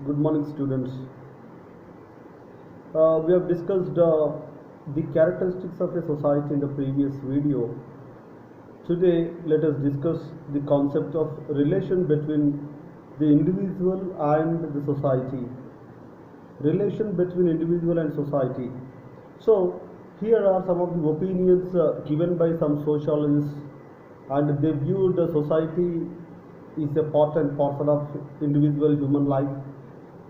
Good morning, students. We have discussed the characteristics of a society in the previous video. Today, let us discuss the concept of relation between the individual and the society. Relation between individual and society. So, here are some of the opinions given by some sociologists, and they view the society is a part and parcel of individual human life,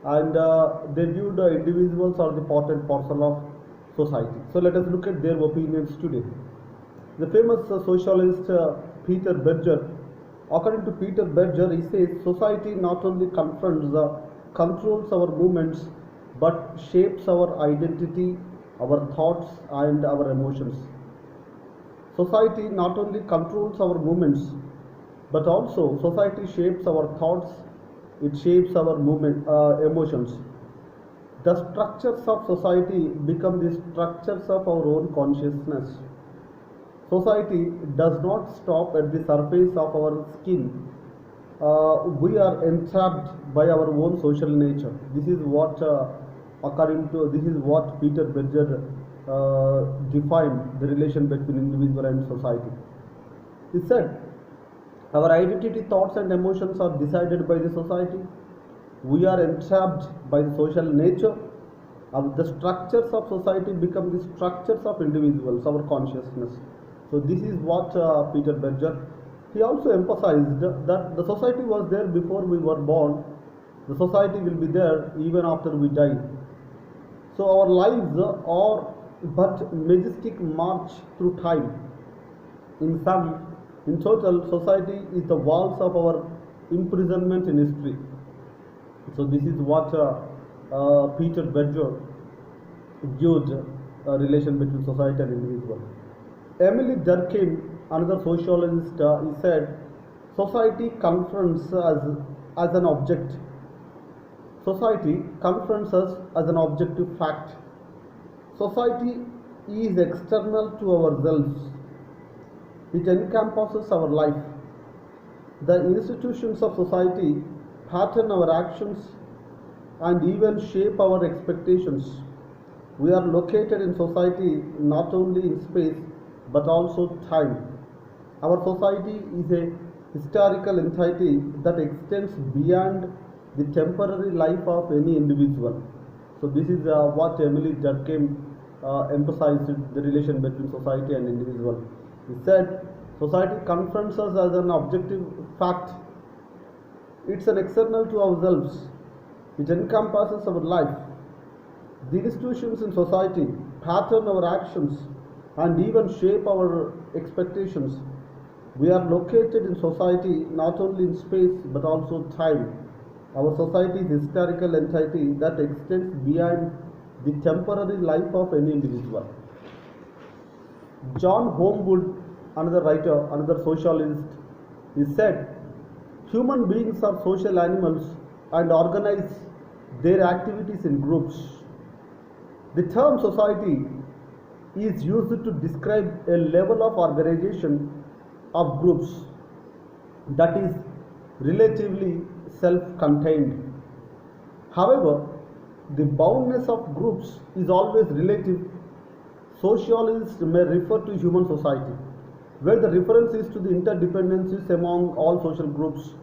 and they view the individuals are the part and parcel of society. So let us look at their opinions today. The famous socialist Peter Berger, according to Peter Berger, he says society not only controls our movements, but shapes our identity, our thoughts, and our emotions. Society not only controls our movements, but also society shapes our thoughts, it shapes our emotions. The structures of society become the structures of our own consciousness. Society does not stop at the surface of our skin. We are entrapped by our own social nature. This is what, Peter Berger defined the relation between individual and society. He said, our identity, thoughts, and emotions are decided by the society. We are entrapped by the social nature. The structures of society become the structures of individuals, our consciousness. So this is what Peter Berger. He also emphasized that the society was there before we were born. The society will be there even after we die. So our lives are but majestic march through time. In total, society is the walls of our imprisonment in history. So this is what Peter Berger viewed relation between society and individual. Emily Durkheim, another sociologist, he said, society confronts us as an object. Society confronts us as an objective fact. Society is external to ourselves. It encompasses our life. The institutions of society pattern our actions and even shape our expectations. We are located in society not only in space but also time. Our society is a historical entity that extends beyond the temporary life of any individual. So this is what Emily Durkheim emphasized the relation between society and individual. He said, society confronts us as an objective fact. It's an external to ourselves. It encompasses our life. The institutions in society pattern our actions and even shape our expectations. We are located in society not only in space but also time. Our society is a historical entity that extends beyond the temporary life of any individual. John Homewood, another writer, another socialist, he said, human beings are social animals and organize their activities in groups. The term society is used to describe a level of organization of groups that is relatively self-contained. However, the boundness of groups is always relative. Sociologists may refer to human society, where the reference is to the interdependencies among all social groups,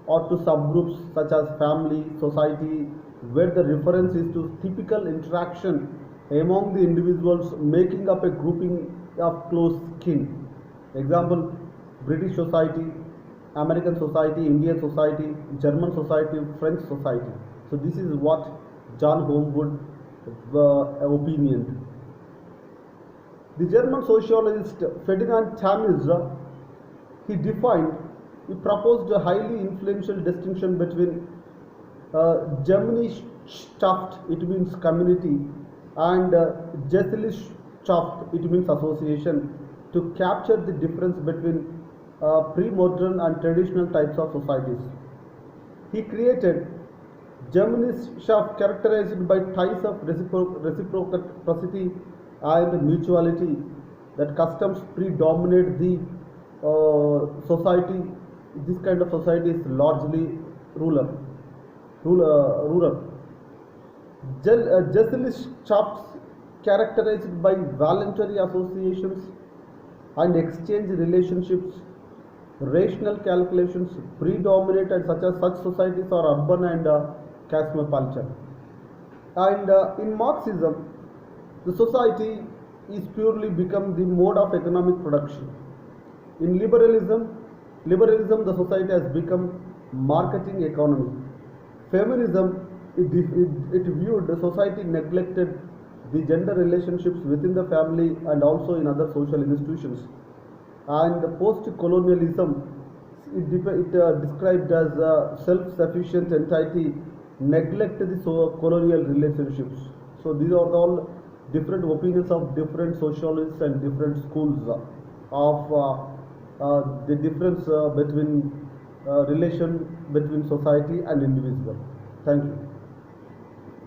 or to subgroups such as family, society, where the reference is to typical interaction among the individuals making up a grouping of close kin. Example, British society, American society, Indian society, German society, French society. So this is what John Homewood opinioned. The German sociologist Ferdinand Tönnies, he proposed a highly influential distinction between Gemeinschaft, it means community, and Gesellschaft, it means association, to capture the difference between pre-modern and traditional types of societies. He created Gemeinschaft characterized by ties of reciprocity and mutuality, that customs predominate the society. This kind of society is largely rural. rural. Jesuit shops characterized by voluntary associations and exchange relationships, rational calculations predominate, and such societies are urban and cosmopolitan. And in Marxism, the society is purely become the mode of economic production. In liberalism, the society has become marketing economy. Feminism, it viewed the society neglected the gender relationships within the family and also in other social institutions. And post-colonialism, it described as a self-sufficient entity, neglect the colonial relationships. So these are all different opinions of different socialists and different schools of the difference between relation between society and individual. Thank you.